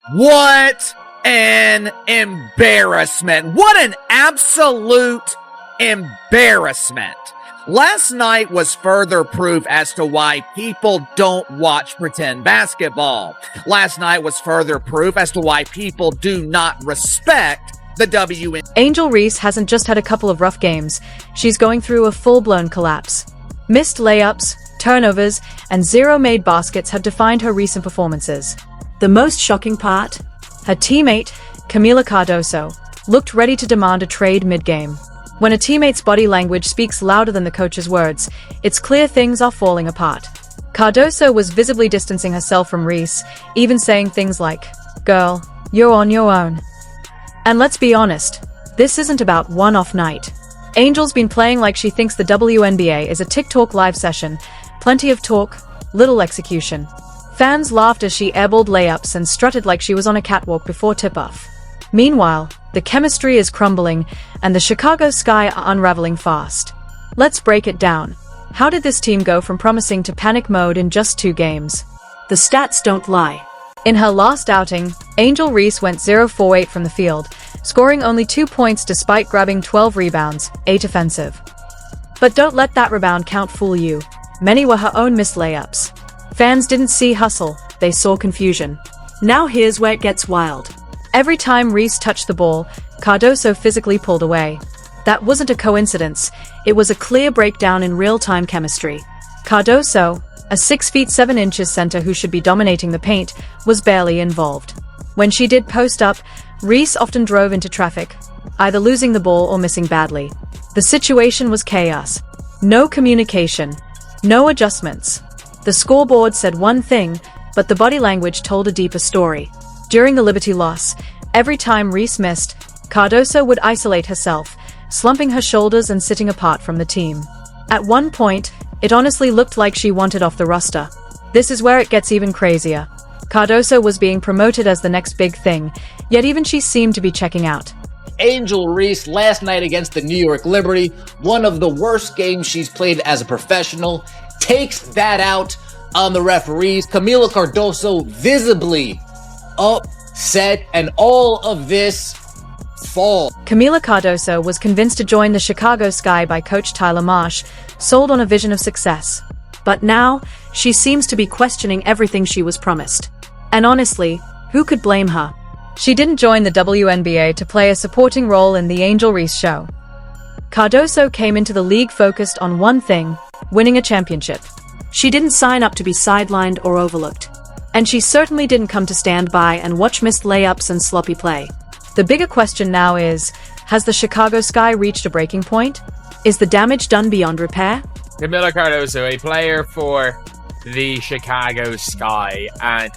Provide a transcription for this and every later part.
What an embarrassment. What an absolute embarrassment. Last night was further proof as to why people don't watch pretend basketball. Last night was further proof as to why people do not respect the WNBA. Angel Reese hasn't just had a couple of rough games. She's going through a full-blown collapse. Missed layups, turnovers, and zero made baskets have defined her recent performances. The most shocking part? Her teammate, Kamilla Cardoso, looked ready to demand a trade mid-game. When a teammate's body language speaks louder than the coach's words, it's clear things are falling apart. Cardoso was visibly distancing herself from Reese, even saying things like, "Girl, you're on your own." And let's be honest, this isn't about one-off night. Angel's been playing like she thinks the WNBA is a TikTok live session. Plenty of talk, little execution. Fans laughed as she airballed layups and strutted like she was on a catwalk before tip-off. Meanwhile, the chemistry is crumbling, and the Chicago Sky are unraveling fast. Let's break it down. How did this team go from promising to panic mode in just 2 games? The stats don't lie. In her last outing, Angel Reese went 0-for-8 from the field, scoring only 2 points despite grabbing 12 rebounds, 8 offensive. But don't let that rebound count fool you. Many were her own missed layups. Fans didn't see hustle, they saw confusion. Now here's where it gets wild. Every time Reese touched the ball, Cardoso physically pulled away. That wasn't a coincidence, it was a clear breakdown in real-time chemistry. Cardoso, a 6 feet 7 inches center who should be dominating the paint, was barely involved. When she did post up, Reese often drove into traffic, either losing the ball or missing badly. The situation was chaos. No communication. No adjustments. The scoreboard said one thing, but the body language told a deeper story. During the Liberty loss, every time Reese missed, Cardoso would isolate herself, slumping her shoulders and sitting apart from the team. At one point, it honestly looked like she wanted off the roster. This is where it gets even crazier. Cardoso was being promoted as the next big thing, yet even she seemed to be checking out. Angel Reese last night against the New York Liberty, one of the worst games she's played as a professional, takes that out on the referees. Kamilla Cardoso visibly upset, and all of this fall. Kamilla Cardoso was convinced to join the Chicago Sky by coach Tyler Marsh, sold on a vision of success. But now, she seems to be questioning everything she was promised. And honestly, who could blame her? She didn't join the WNBA to play a supporting role in the Angel Reese show. Cardoso came into the league focused on one thing: winning a championship. She didn't sign up to be sidelined or overlooked. And she certainly didn't come to stand by and watch missed layups and sloppy play. The bigger question now is, has the Chicago Sky reached a breaking point? Is the damage done beyond repair? Kamilla Cardoso, a player for the Chicago Sky, and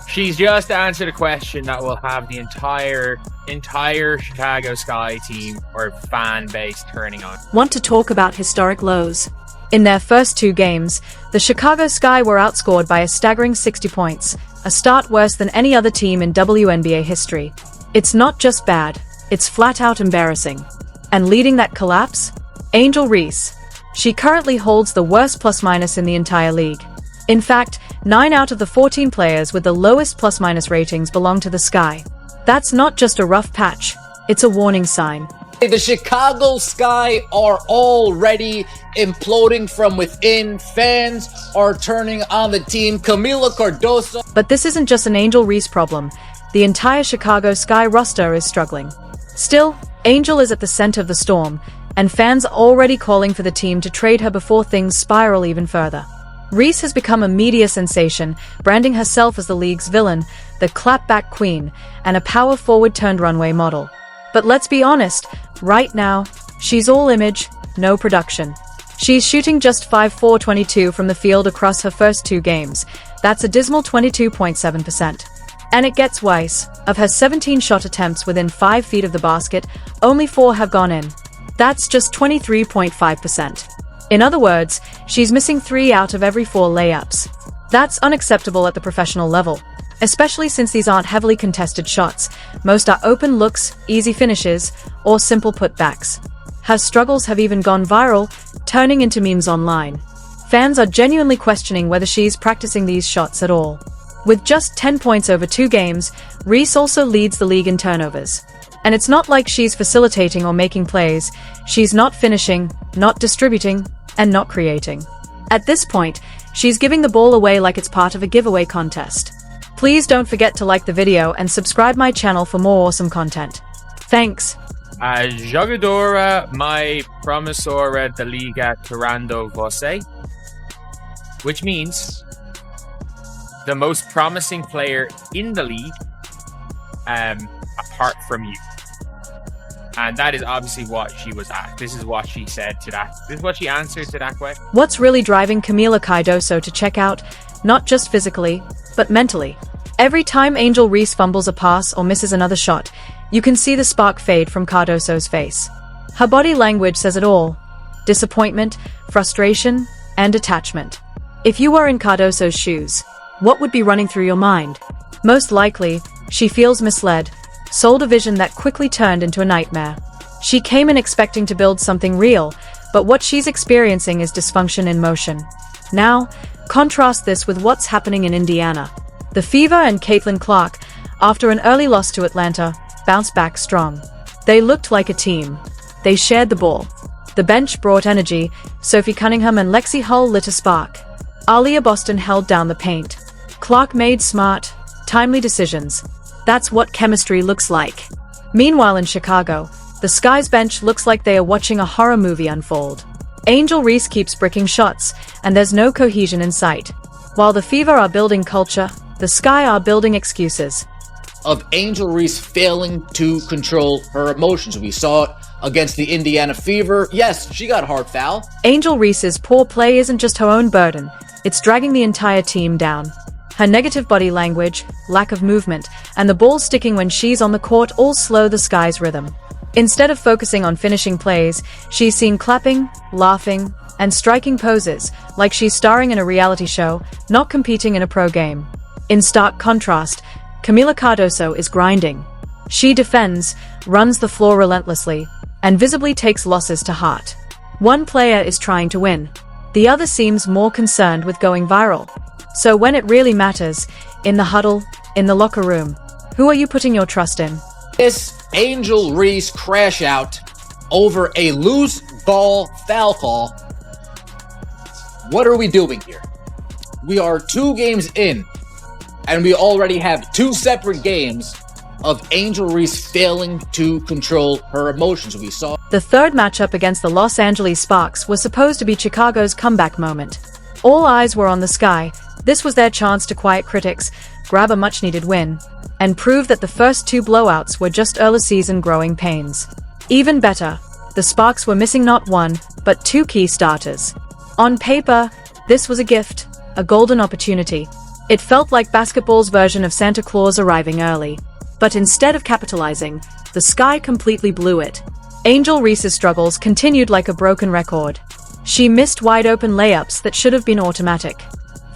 she's just answered a question that will have the entire Chicago Sky team or fan base turning on. Want to talk about historic lows? In their first 2 games, the Chicago Sky were outscored by a staggering 60 points, a start worse than any other team in WNBA history. It's not just bad, it's flat-out embarrassing. And leading that collapse? Angel Reese. She currently holds the worst plus-minus in the entire league. In fact, 9 out of the 14 players with the lowest plus-minus ratings belong to the Sky. That's not just a rough patch, it's a warning sign. The Chicago Sky are already imploding from within. Fans are turning on the team. Kamilla Cardoso. But this isn't just an Angel Reese problem. The entire Chicago Sky roster is struggling. Still, Angel is at the center of the storm, and fans are already calling for the team to trade her before things spiral even further. Reese has become a media sensation, branding herself as the league's villain, the clapback queen, and a power-forward turned runway model. But let's be honest, right now, she's all image, no production. She's shooting just 5-4-22 from the field across her first 2 games. That's a dismal 22.7%. And it gets worse. Of her 17 shot attempts within 5 feet of the basket, only 4 have gone in. That's just 23.5%. In other words, she's missing 3 out of every 4 layups. That's unacceptable at the professional level, especially since these aren't heavily contested shots. Most are open looks, easy finishes, or simple putbacks. Her struggles have even gone viral, turning into memes online. Fans are genuinely questioning whether she's practicing these shots at all. With just 10 points over 2 games, Reese also leads the league in turnovers. And it's not like she's facilitating or making plays. She's not finishing, not distributing, and not creating. At this point, she's giving the ball away like it's part of a giveaway contest. Please don't forget to like the video and subscribe my channel for more awesome content. Thanks. Jogadora mai promissora da Liga Tirando você, which means the most promising player in the league, apart from you. And that is obviously what she was at. This is what she said to that. This is what she answered to that question. What's really driving Kamilla Cardoso to check out, not just physically, but mentally? Every time Angel Reese fumbles a pass or misses another shot, you can see the spark fade from Cardoso's face. Her body language says it all: disappointment, frustration, and detachment. If you were in Cardoso's shoes, what would be running through your mind? Most likely, she feels misled, sold a vision that quickly turned into a nightmare. She came in expecting to build something real, but what she's experiencing is dysfunction in motion. Now, contrast this with what's happening in Indiana. The Fever and Caitlin Clark, after an early loss to Atlanta, bounced back strong. They looked like a team. They shared the ball. The bench brought energy. Sophie Cunningham and Lexi Hull lit a spark. Alia Boston held down the paint. Clark made smart, timely decisions. That's what chemistry looks like. Meanwhile in Chicago, the Sky's bench looks like they are watching a horror movie unfold. Angel Reese keeps bricking shots, and there's no cohesion in sight. While the Fever are building culture, the Sky are building excuses. Of Angel Reese failing to control her emotions. We saw it against the Indiana Fever. Yes, she got a hard foul. Angel Reese's poor play isn't just her own burden, it's dragging the entire team down. Her negative body language, lack of movement, and the ball sticking when she's on the court all slow the Sky's rhythm. Instead of focusing on finishing plays, she's seen clapping, laughing, and striking poses, like she's starring in a reality show, not competing in a pro game. In stark contrast, Kamilla Cardoso is grinding. She defends, runs the floor relentlessly, and visibly takes losses to heart. One player is trying to win. The other seems more concerned with going viral. So when it really matters, in the huddle, in the locker room, who are you putting your trust in? This Angel Reese crash out over a loose ball foul call. What are we doing here? We are 2 games in, and we already have 2 separate games of Angel Reese failing to control her emotions. We saw the third matchup against the Los Angeles Sparks was supposed to be Chicago's comeback moment. All eyes were on the Sky. This was their chance to quiet critics, grab a much-needed win, and prove that the first 2 blowouts were just early-season growing pains. Even better, the Sparks were missing not 1, but 2 key starters. On paper, this was a gift, a golden opportunity. It felt like basketball's version of Santa Claus arriving early. But instead of capitalizing, the Sky completely blew it. Angel Reese's struggles continued like a broken record. She missed wide-open layups that should have been automatic.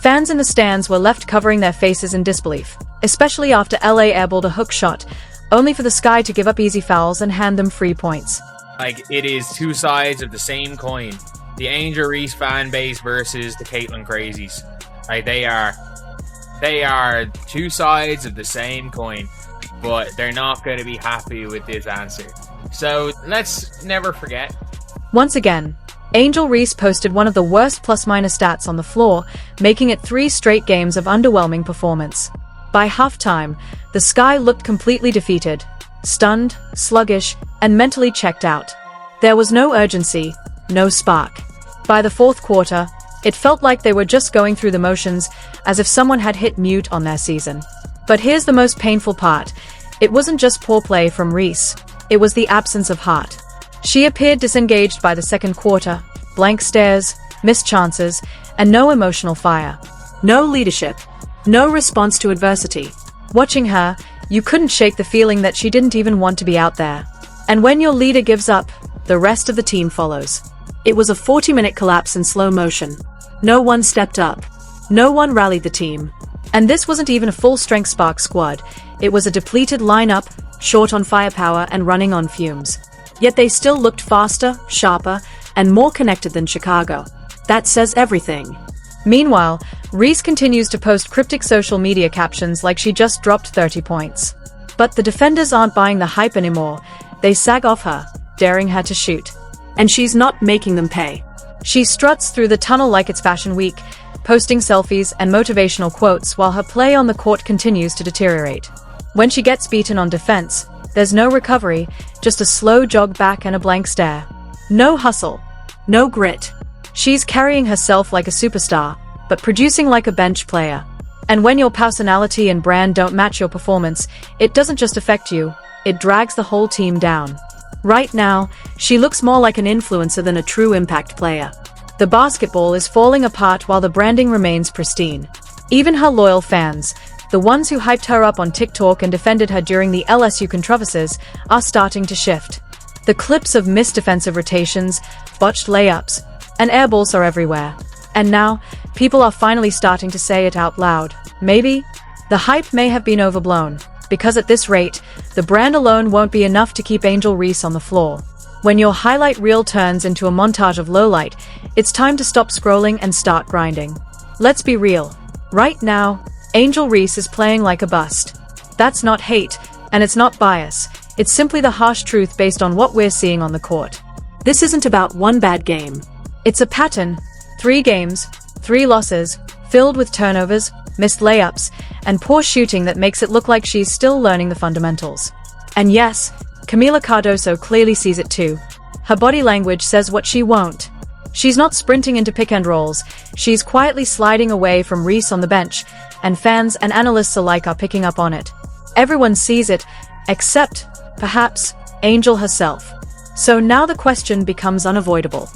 Fans in the stands were left covering their faces in disbelief, especially after LA airballed a hook shot, only for the Sky to give up easy fouls and hand them free points. Like, it is 2 sides of the same coin. The Angel Reese fan base versus the Caitlin Crazies. Like, they are 2 sides of the same coin, but they're not going to be happy with this answer. So let's never forget. Once again, Angel Reese posted one of the worst plus-minus stats on the floor, making it 3 straight games of underwhelming performance. By halftime, the Sky looked completely defeated, stunned, sluggish, and mentally checked out. There was no urgency, no spark. By the 4th quarter, it felt like they were just going through the motions, as if someone had hit mute on their season. But here's the most painful part. It wasn't just poor play from Reese. It was the absence of heart. She appeared disengaged by the 2nd quarter, blank stares, missed chances, and no emotional fire. No leadership. No response to adversity. Watching her, you couldn't shake the feeling that she didn't even want to be out there. And when your leader gives up, the rest of the team follows. It was a 40-minute collapse in slow motion. No one stepped up. No one rallied the team. And this wasn't even a full-strength Spark squad. It was a depleted lineup, short on firepower and running on fumes. Yet they still looked faster, sharper, and more connected than Chicago. That says everything. Meanwhile, Reese continues to post cryptic social media captions like she just dropped 30 points. But the defenders aren't buying the hype anymore. They sag off her, daring her to shoot. And she's not making them pay. She struts through the tunnel like it's Fashion Week, posting selfies and motivational quotes while her play on the court continues to deteriorate. When she gets beaten on defense, there's no recovery, just a slow jog back and a blank stare. No hustle. No grit. She's carrying herself like a superstar, but producing like a bench player. And when your personality and brand don't match your performance, it doesn't just affect you, it drags the whole team down. Right now, she looks more like an influencer than a true impact player. The basketball is falling apart while the branding remains pristine. Even her loyal fans, the ones who hyped her up on TikTok and defended her during the LSU controversies, are starting to shift. The clips of missed defensive rotations, botched layups, and airballs are everywhere. And now, people are finally starting to say it out loud. Maybe the hype may have been overblown, because at this rate, the brand alone won't be enough to keep Angel Reese on the floor. When your highlight reel turns into a montage of lowlight, it's time to stop scrolling and start grinding. Let's be real. Right now, Angel Reese is playing like a bust. That's not hate, and it's not bias. It's simply the harsh truth based on what we're seeing on the court. This isn't about one bad game. It's a pattern. 3 games, 3 losses, filled with turnovers, missed layups, and poor shooting that makes it look like she's still learning the fundamentals. And yes, Kamilla Cardoso clearly sees it too. Her body language says what she won't. She's not sprinting into pick and rolls, she's quietly sliding away from Reese on the bench, and fans and analysts alike are picking up on it. Everyone sees it, except, perhaps, Angel herself. So now the question becomes unavoidable.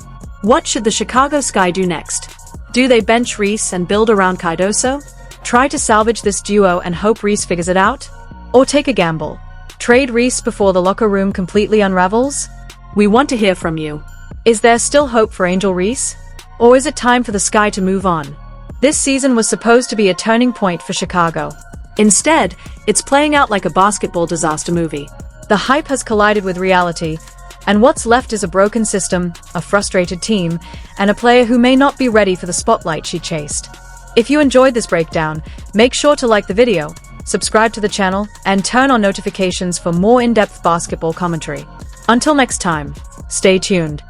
What should the Chicago Sky do next? Do they bench Reese and build around Cardoso? Try to salvage this duo and hope Reese figures it out? Or take a gamble? Trade Reese before the locker room completely unravels? We want to hear from you. Is there still hope for Angel Reese? Or is it time for the Sky to move on? This season was supposed to be a turning point for Chicago. Instead, it's playing out like a basketball disaster movie. The hype has collided with reality, and what's left is a broken system, a frustrated team, and a player who may not be ready for the spotlight she chased. If you enjoyed this breakdown, make sure to like the video, subscribe to the channel, and turn on notifications for more in-depth basketball commentary. Until next time, stay tuned.